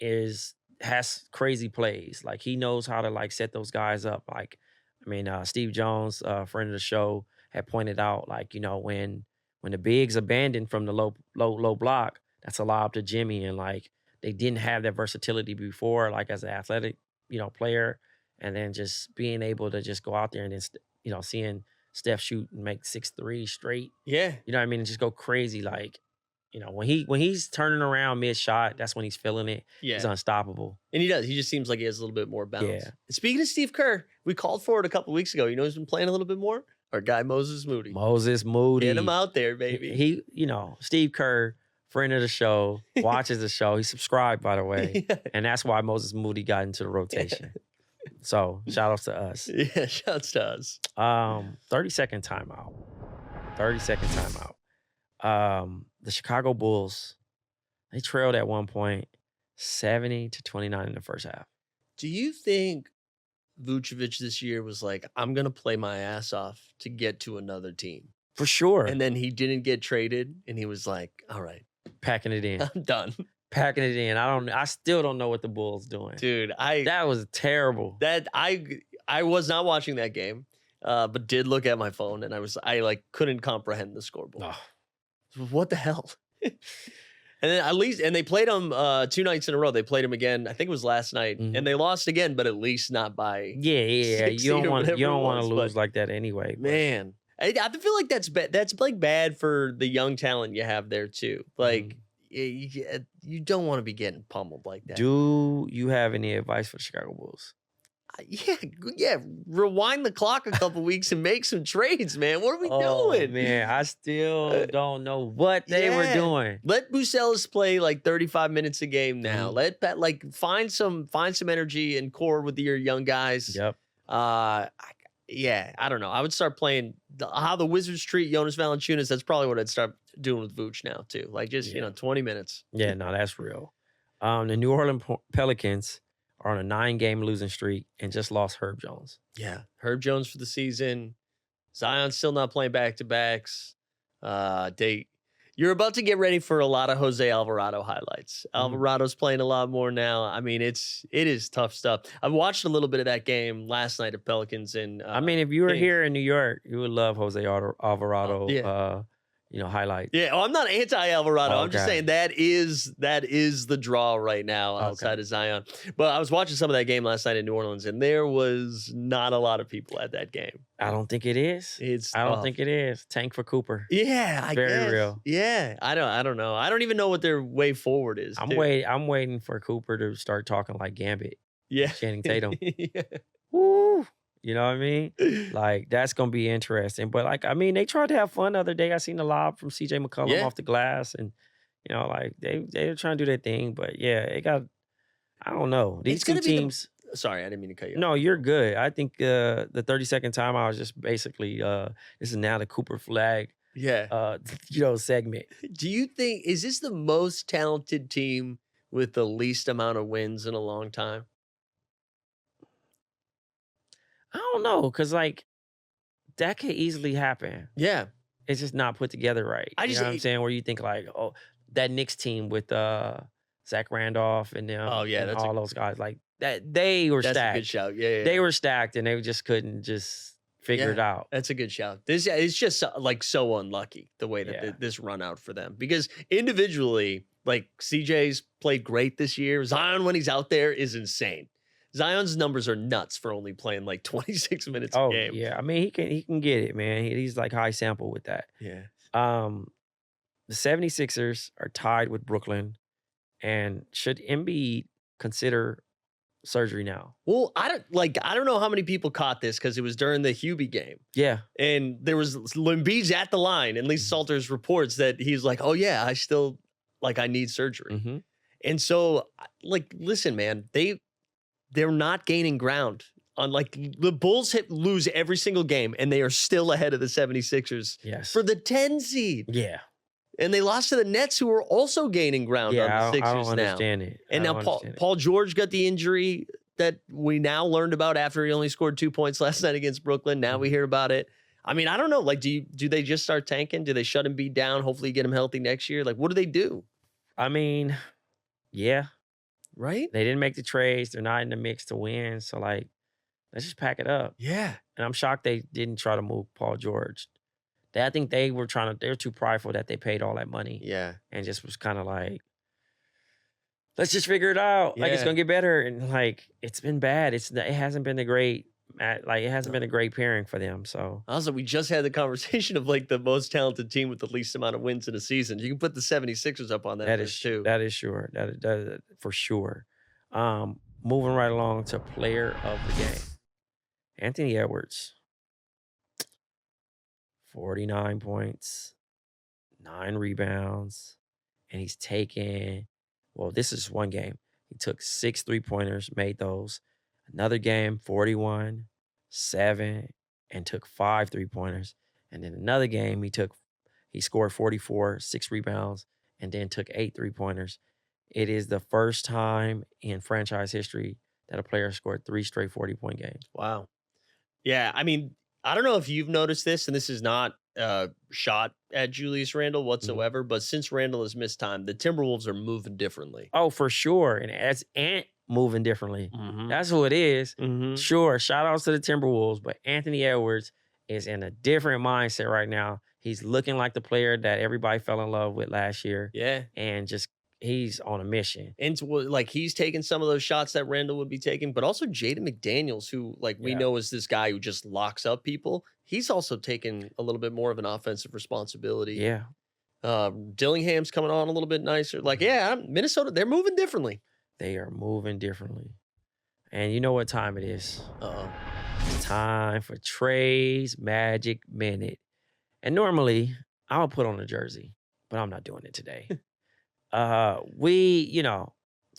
has crazy plays. Like, he knows how to like set those guys up. Like, I mean, Steve Jones, friend of the show, had pointed out, like, you know, when the bigs abandoned from the low block, that's a lob to Jimmy, and like they didn't have that versatility before, like as an athletic, you know, player, and then just being able to just go out there and then, you know, seeing Steph shoot and make 6 threes straight. Yeah. You know what I mean? And just go crazy. Like, you know, when he's turning around mid-shot, that's when he's feeling it. Yeah. He's unstoppable. And he does. He just seems like he has a little bit more bounce. Yeah. And speaking of Steve Kerr, we called for it a couple weeks ago. You know who's been playing a little bit more? Our guy Moses Moody. Moses Moody. Get him out there, baby. He, you know, Steve Kerr, friend of the show, watches the show. He subscribed, by the way. Yeah. And that's why Moses Moody got into the rotation. So shout outs to us. Yeah, shouts to us. 30-second timeout. 30-second timeout. The Chicago Bulls, they trailed at one point 70-29 in the first half. Do you think Vucevic this year was like, I'm going to play my ass off to get to another team? For sure. And then he didn't get traded, and he was like, all right, packing it in. I'm done. Packing it in. I still don't know what the Bulls doing. Dude, that was terrible. I was not watching that game, but did look at my phone, and I like couldn't comprehend the scoreboard. Oh. What the hell? And then at least, and they played them 2 nights in a row. They played them again. I think it was last night, and they lost again, but at least not by. Yeah. You don't want to lose like that anyway. Man, I feel like that's bad. That's like bad for the young talent you have there too. Like you don't want to be getting pummeled like that. Do you have any advice for the Chicago Bulls? Yeah. Rewind the clock a couple weeks and make some trades, man. What are we doing? Man, I still don't know what they were doing. Let Bucelis play like 35 minutes a game now. Let Pat find some energy and core with your young guys. Yep. I don't know. I would start playing how the Wizards treat Jonas Valanciunas. That's probably what I'd start doing with Vooch now too. Like just 20 minutes. Yeah, no, that's real. The New Orleans Pelicans are on a 9-game losing streak and just lost Herb Jones. Yeah, Herb Jones for the season. Zion's still not playing back-to-backs. You're about to get ready for a lot of Jose Alvarado highlights. Alvarado's playing a lot more now. I mean, it is tough stuff. I watched a little bit of that game last night of Pelicans and. I mean, if you were here in New York, you would love Jose Alvarado. Highlights. Yeah, I'm not anti-Alvarado. Oh, I'm just saying that is the draw right now outside of Zion. But I was watching some of that game last night in New Orleans, and there was not a lot of people at that game. I don't think it is. I don't think it is. Tank for Cooper. Yeah, I guess. Very real. Yeah, I don't know. I don't even know what their way forward is. I'm waiting for Cooper to start talking like Gambit. Yeah, Channing Tatum. Yeah. Woo. You know what I mean? Like, that's going to be interesting. But, like, I mean, they tried to have fun the other day. I seen a lob from CJ McCollum off the glass. And, you know, like, they're trying to do their thing. But, yeah, it got, I don't know. These two teams. Sorry, I didn't mean to cut you off. No, you're good. I think the 30-second timeout is just basically, this is now the Cooper flag, segment. Do you think, is this the most talented team with the least amount of wins in a long time? I don't know, because, like, that could easily happen. Yeah. It's just not put together right. You know what I'm saying? Where you think, like, oh, that Knicks team with Zach Randolph and them, all those guys, like, that they were stacked. That's a good shout. Yeah. They were stacked, and they just couldn't just figure it out. That's a good shout. It's just, like, so unlucky the way that this run out for them. Because individually, like, CJ's played great this year. Zion, when he's out there, is insane. Zion's numbers are nuts for only playing like 26 minutes a game. Yeah. I mean, he can get it, man. He's like high sample with that. Yeah. The 76ers are tied with Brooklyn. And should Embiid consider surgery now? Well, I don't know how many people caught this because it was during the Hubie game. Yeah. And there was Embiid's at the line, and Lisa Salters reports that he's like, oh yeah, I still I need surgery. And so, like, listen, man, they're not gaining ground. On the Bulls lose every single game, and they are still ahead of the 76ers for the 10 seed. Yeah. And they lost to the Nets, who are also gaining ground on the Sixers I don't now. understand it. And now Paul George got the injury that we now learned about after he only scored 2 points last night against Brooklyn. Now we hear about it. I mean, I don't know. Like, do they just start tanking? Do they shut Embiid down? Hopefully get him healthy next year? Like, what do they do? I mean, yeah. Right? They didn't make the trades. They're not in the mix to win. So, like, let's just pack it up. Yeah. And I'm shocked they didn't try to move Paul George. I think they were they're too prideful that they paid all that money. Yeah. And just was kind of like, let's just figure it out. Like, it's Yeah. going to get better. And, like, it's been bad. It hasn't been a great, like, it hasn't been a great pairing for them. So, Also, we just had the conversation of, like, the most talented team with the least amount of wins in a season. You can put the 76ers up on that list, too. That is sure. That for sure. Moving right along to player of the game. Anthony Edwards. 49 points, 9 rebounds, and he's taken, well, this is one game. He took 6 3-pointers, made those. Another game, 41, 7, and took 5 3-pointers. And then another game, he scored 44, 6 rebounds, and then took 8 3-pointers. It is the first time in franchise history that a player scored 3 straight 40-point games. Wow. Yeah, I mean, I don't know if you've noticed this, and this is not shot at Julius Randle whatsoever, but since Randle has missed time, the Timberwolves are moving differently. Oh, for sure. And as Ant moving differently. Mm-hmm. That's who it is. Mm-hmm. Sure, shout outs to the Timberwolves, but Anthony Edwards is in a different mindset right now. He's looking like the player that everybody fell in love with last year. Yeah. And just he's on a mission. And like he's taking some of those shots that Randall would be taking, but also Jaden McDaniels, who like we know is this guy who just locks up people. He's also taking a little bit more of an offensive responsibility. Yeah. Dillingham's coming on a little bit nicer. Like, yeah, Minnesota, they're moving differently. They are moving differently. And you know what time it is? Uh-oh. It's time for Trey's Magic Minute. And normally, I would put on a jersey, but I'm not doing it today.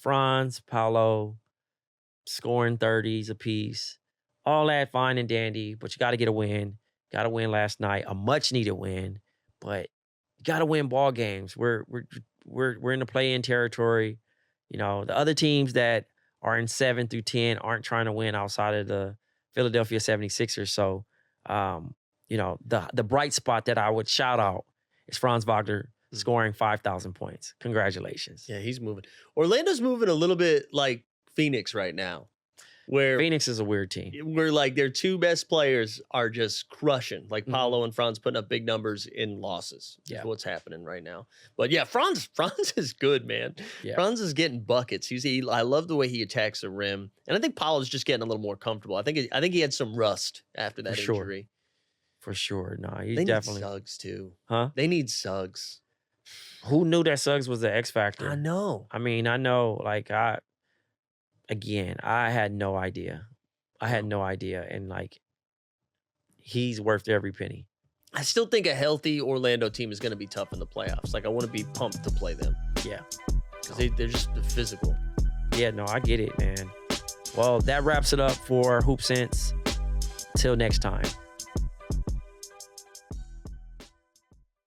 Franz, Paolo, scoring 30s apiece, all that fine and dandy, but you got to get a win. Got to win last night, a much-needed win, but you got to win ball games. We're in the play-in territory. You know, the other teams that are in 7 through 10 aren't trying to win outside of the Philadelphia 76ers. So, the bright spot that I would shout out is Franz Wagner scoring 5,000 points. Congratulations. Yeah, he's moving. Orlando's moving a little bit like Phoenix right now, where Phoenix is a weird team. Where like their 2 best players are just crushing. Like Paolo and Franz putting up big numbers in losses. Yeah, what's happening right now. But yeah, Franz is good, man. Yeah. Franz is getting buckets. I love the way he attacks the rim, and I think Paolo's just getting a little more comfortable. I think he had some rust after that injury. For sure. No, they definitely need Suggs too. Huh? They need Suggs. Who knew that Suggs was the X factor? I know. I mean, I know. Like I had no idea. And like, he's worth every penny. I still think a healthy Orlando team is going to be tough in the playoffs. Like, I want to be pumped to play them. Yeah. Because they're just physical. Yeah, no, I get it, man. Well, that wraps it up for Hoop Sense. Till next time.